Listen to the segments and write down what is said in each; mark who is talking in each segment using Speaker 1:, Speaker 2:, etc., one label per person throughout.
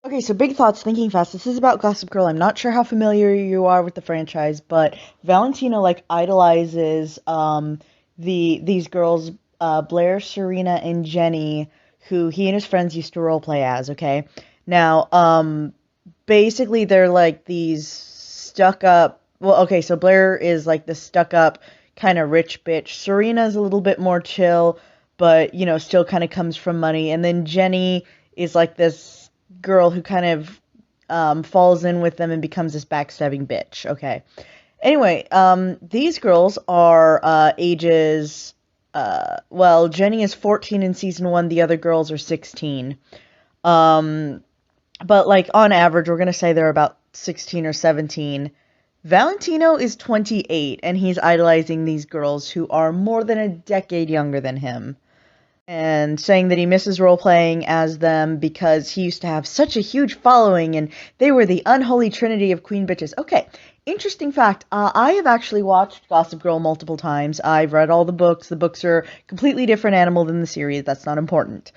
Speaker 1: Okay, so big thoughts, thinking fast. This is about Gossip Girl. I'm not sure how familiar you are with the franchise, but Valentino like idolizes these girls, Blair, Serena, and Jenny, who he and his friends used to role play as. Okay, now basically they're like these stuck up. Well, okay, so Blair is like the stuck up kind of rich bitch. Serena's a little bit more chill, but still kind of comes from money, and then Jenny is like this girl who kind of falls in with them and becomes this backstabbing bitch. Okay. Anyway, these girls are ages. Well, Jenny is 14 in season one. The other girls are 16. Um, but like on average, we're gonna say they're about 16 or 17. Valentino is 28, and he's idolizing these girls who are more than a decade younger than him, and saying that he misses role playing as them because he used to have such a huge following and they were the unholy trinity of queen bitches. Okay, interesting fact. I have actually watched Gossip Girl multiple times. I've read all the books. The books are a completely different animal than the series. That's not important.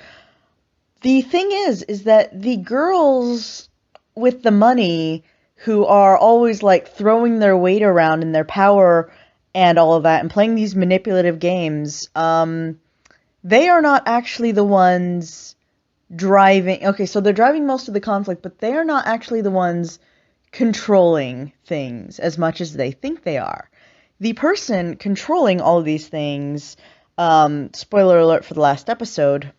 Speaker 1: The thing is that the girls with the money who are always like throwing their weight around and their power and all of that and playing these manipulative games, they are not actually the ones driving. Okay, so they're driving most of the conflict, but they are not actually the ones controlling things as much as they think they are. The person controlling all of these things, spoiler alert for the last episode,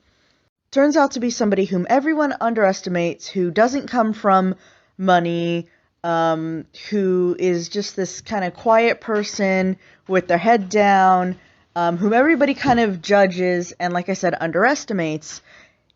Speaker 1: turns out to be somebody whom everyone underestimates, who doesn't come from money, who is just this kind of quiet person with their head down, whom everybody kind of judges and, like I said, underestimates.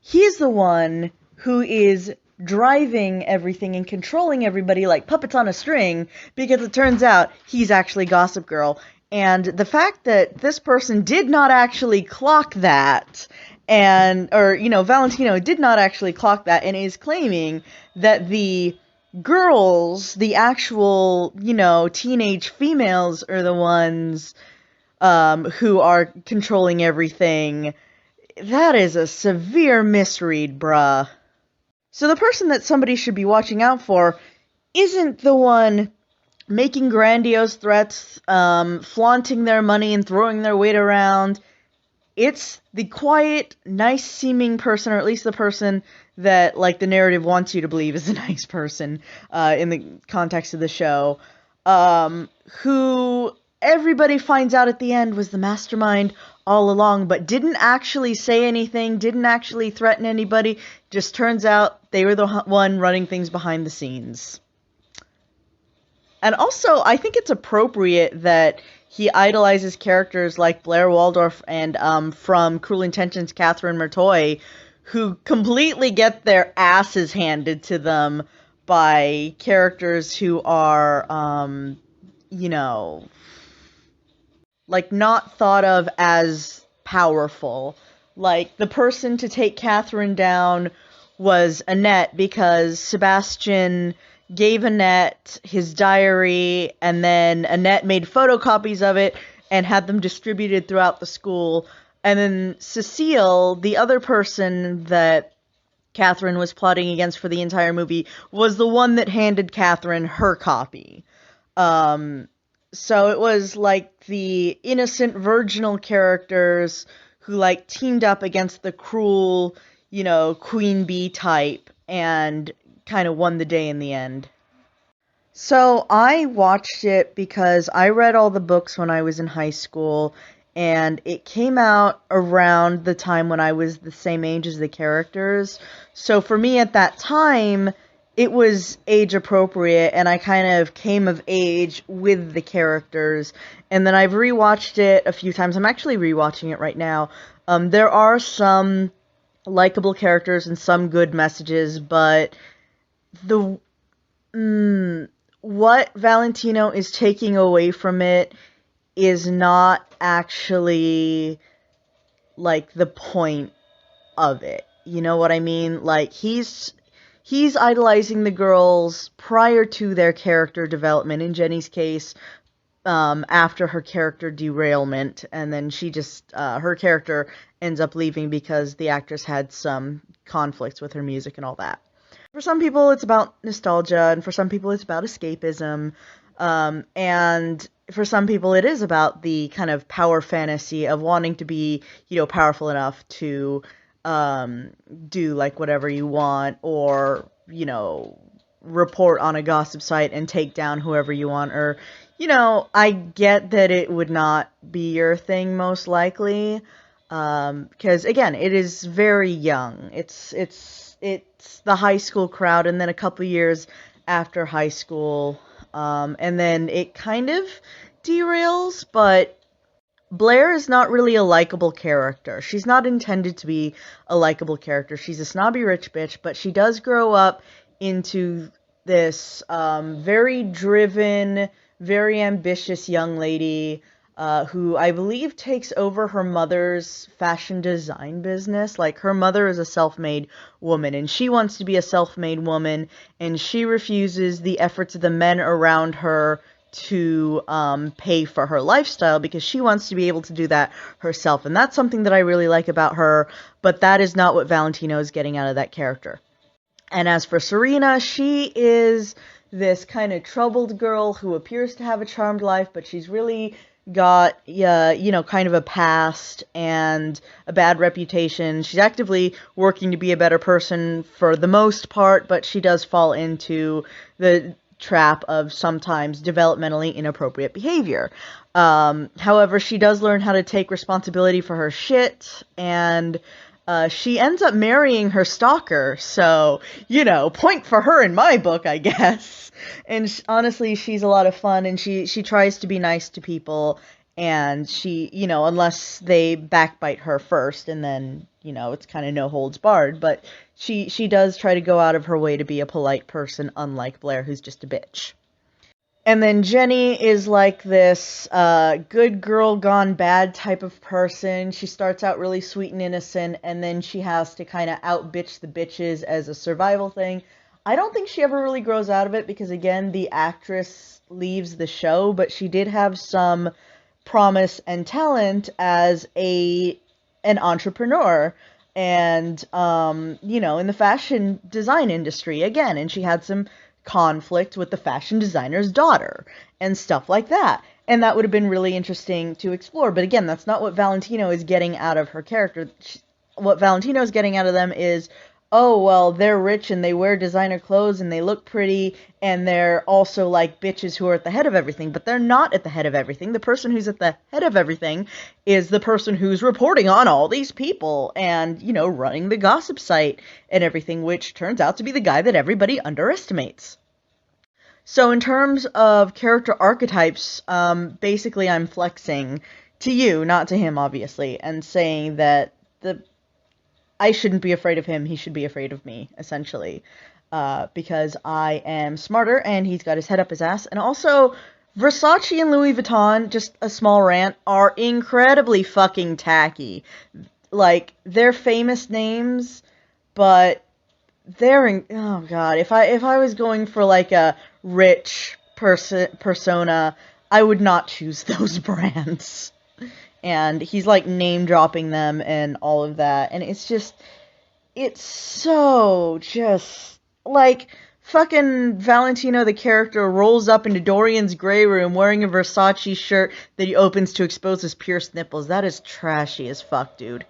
Speaker 1: He's the one who is driving everything and controlling everybody like puppets on a string, because it turns out he's actually Gossip Girl. And the fact that this person did not actually clock that, Valentino did not actually clock that and is claiming that the girls, the actual, teenage females are the ones who are controlling everything. That is a severe misread, bruh. So the person that somebody should be watching out for isn't the one making grandiose threats, flaunting their money and throwing their weight around. It's the quiet, nice-seeming person, or at least the person that, like, the narrative wants you to believe is a nice person, in the context of the show, who everybody finds out at the end was the mastermind all along, but didn't actually say anything, didn't actually threaten anybody. Just turns out they were the one running things behind the scenes. And also, I think it's appropriate that he idolizes characters like Blair Waldorf and, from Cruel Intentions, Catherine Mertoy, who completely get their asses handed to them by characters who are, like, not thought of as powerful. Like, the person to take Catherine down was Annette, because Sebastian gave Annette his diary, and then Annette made photocopies of it and had them distributed throughout the school. And then Cecile, the other person that Catherine was plotting against for the entire movie, was the one that handed Catherine her copy. So it was like the innocent, virginal characters who like teamed up against the cruel, queen bee type and kind of won the day in the end. So I watched it because I read all the books when I was in high school, and it came out around the time when I was the same age as the characters. So for me at that time, it was age appropriate, and I kind of came of age with the characters. And then I've rewatched it a few times. I'm actually rewatching it right now. There are some likable characters and some good messages, but the what Valentino is taking away from it is not actually like the point of it. You know what I mean? Like, he's idolizing the girls prior to their character development. In Jenny's case, after her character derailment, and then she just her character ends up leaving because the actress had some conflicts with her music and all that. For some people, it's about nostalgia, and for some people, it's about escapism. And for some people, it is about the kind of power fantasy of wanting to be, powerful enough to um, do like whatever you want, or report on a gossip site and take down whoever you want. Or, I get that it would not be your thing most likely, because again, it is very young. It's the high school crowd, and then a couple years after high school, and then it kind of derails. But Blair is not really a likable character. She's not intended to be a likable character. She's a snobby rich bitch, but she does grow up into this very driven, very ambitious young lady, who I believe takes over her mother's fashion design business. Like, her mother is a self-made woman, and she wants to be a self-made woman, and she refuses the efforts of the men around her to pay for her lifestyle, because she wants to be able to do that herself. And that's something that I really like about her, but that is not what Valentino is getting out of that character. And as for Serena, she is this kind of troubled girl who appears to have a charmed life, but she's really got, kind of a past and a bad reputation. She's actively working to be a better person for the most part, but she does fall into the trap of sometimes developmentally inappropriate behavior. However, she does learn how to take responsibility for her shit, and she ends up marrying her stalker, so, point for her in my book, I guess. And honestly, she's a lot of fun, and she tries to be nice to people, and she, unless they backbite her first, and then, it's kind of no holds barred, but she does try to go out of her way to be a polite person, unlike Blair, who's just a bitch. And then Jenny is like this good girl gone bad type of person. She starts out really sweet and innocent, and then she has to kind of out-bitch the bitches as a survival thing. I don't think she ever really grows out of it because, again, the actress leaves the show, but she did have some promise and talent as an entrepreneur, and, in the fashion design industry, again, and she had some conflict with the fashion designer's daughter and stuff like that. And that would have been really interesting to explore. But again, that's not what Valentino is getting out of her character. What Valentino is getting out of them is, oh, well, they're rich and they wear designer clothes and they look pretty and they're also like bitches who are at the head of everything. But they're not at the head of everything. The person who's at the head of everything is the person who's reporting on all these people and, running the gossip site and everything, which turns out to be the guy that everybody underestimates. So in terms of character archetypes, basically I'm flexing to you, not to him, obviously, and saying that I shouldn't be afraid of him, he should be afraid of me, essentially. Because I am smarter, and he's got his head up his ass. And also, Versace and Louis Vuitton, just a small rant, are incredibly fucking tacky. Like, they're famous names, but oh god, if I was going for like a rich persona, I would not choose those brands. And he's like name dropping them and all of that, and it's so just like fucking Valentino the character rolls up into Dorian's grey room wearing a Versace shirt that he opens to expose his pierced nipples. That is trashy as fuck, dude.